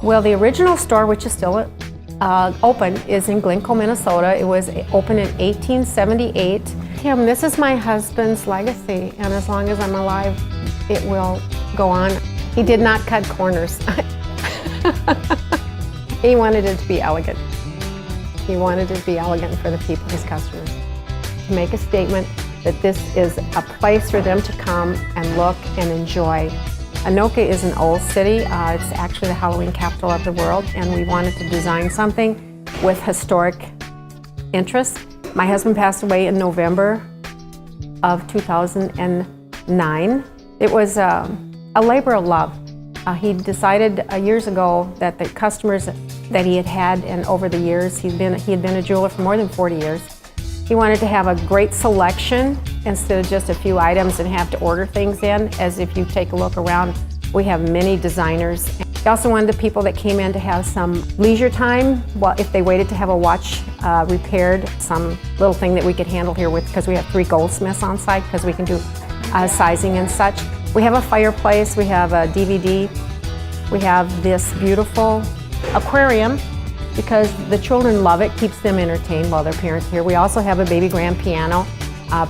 Well, the original store, which is still open, is in Glencoe, Minnesota. It was opened in 1878. This is my husband's legacy, and as long as I'm alive, it will go on. He did not cut corners. He wanted it to be elegant. He wanted it to be elegant for the people, his customers. To make a statement that this is a place for them to come and look and enjoy. Anoka is an old city. It's actually the Halloween capital of the world, and we wanted to design something with historic interest. My husband passed away in November of 2009. It was a labor of love. He decided years ago that the customers that he had and over the years, he had been a jeweler for more than 40 years. He wanted to have a great selection instead of just a few items and have to order things in. As if you take a look around, we have many designers. He also wanted the people that came in to have some leisure time. Well, if they waited to have a watch repaired, some little thing that we could handle here with, because we have 3 goldsmiths on site, because we can do sizing and such. We have a fireplace, we have a DVD, we have this beautiful aquarium, because the children love it, keeps them entertained while their parents are here. We also have a baby grand piano.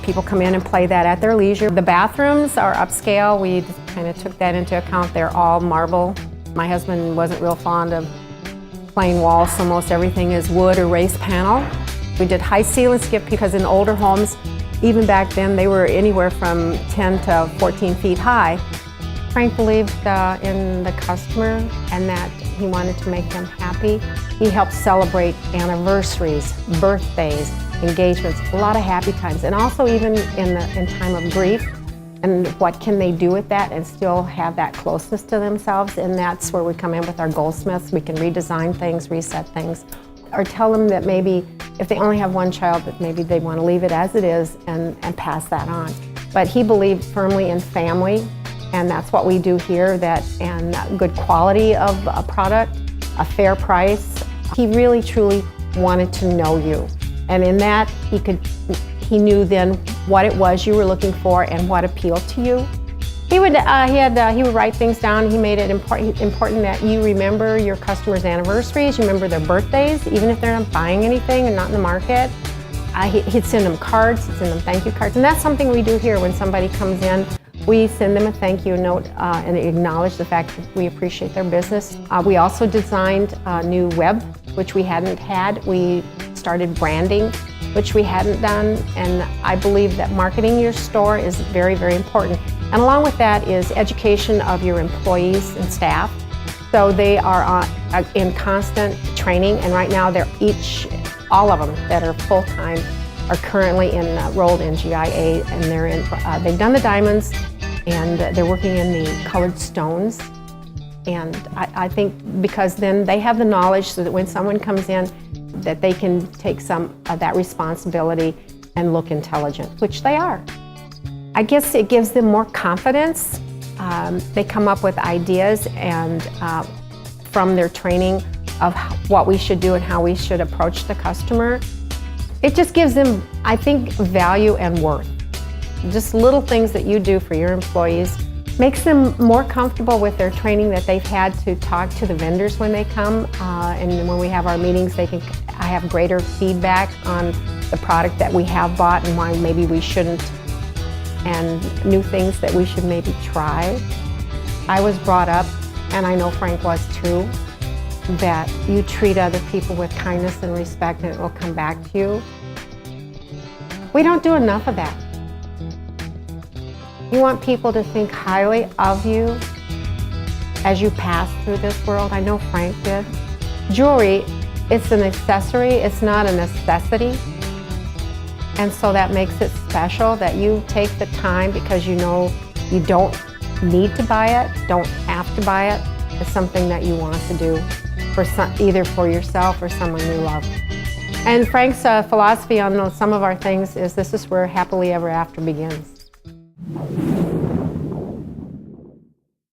People come in and play that at their leisure. The bathrooms are upscale. We kind of took that into account. They're all marble. My husband wasn't real fond of plain walls, so most everything is wood or raised panel. We did high ceiling skip because in older homes, even back then, they were anywhere from 10 to 14 feet high. Frank believed in the customer and that he wanted to make them happy. He helped celebrate anniversaries, birthdays, engagements, a lot of happy times, and also even in time of grief. And what can they do with that and still have that closeness to themselves? And that's where we come in with our goldsmiths. We can redesign things, reset things, or tell them that maybe if they only have one child, that maybe they want to leave it as it is and pass that on. But he believed firmly in family, and that's what we do here, and good quality of a product, a fair price. He really, truly wanted to know you. And in that, he knew then what it was you were looking for and what appealed to you. He would write things down. He made it important that you remember your customers' anniversaries, you remember their birthdays, even if they're not buying anything and not in the market. He'd send them cards, he'd send them thank you cards. And that's something we do here when somebody comes in. We send them a thank you note and acknowledge the fact that we appreciate their business. We also designed a new web, which we hadn't had. We started branding, which we hadn't done. And I believe that marketing your store is very, very important. And along with that is education of your employees and staff. So they are in constant training, and right now all of them that are full-time are currently enrolled in GIA, and they've done the diamonds, and they're working in the colored stones. And I think because then they have the knowledge so that when someone comes in, that they can take some of that responsibility and look intelligent, which they are. I guess it gives them more confidence. They come up with ideas and from their training of what we should do and how we should approach the customer. It just gives them, I think, value and worth. Just little things that you do for your employees makes them more comfortable with their training that they've had to talk to the vendors when they come. And when we have our meetings, I have greater feedback on the product that we have bought and why maybe we shouldn't, and new things that we should maybe try. I was brought up, and I know Frank was too, that you treat other people with kindness and respect and it will come back to you. We don't do enough of that. You want people to think highly of you as you pass through this world. I know Frank did. Jewelry, it's an accessory, it's not a necessity. And so that makes it special that you take the time because you know you don't need to buy it, don't have to buy it. It's something that you want to do either for yourself or someone you love. And Frank's philosophy on some of our things is this is where happily ever after begins.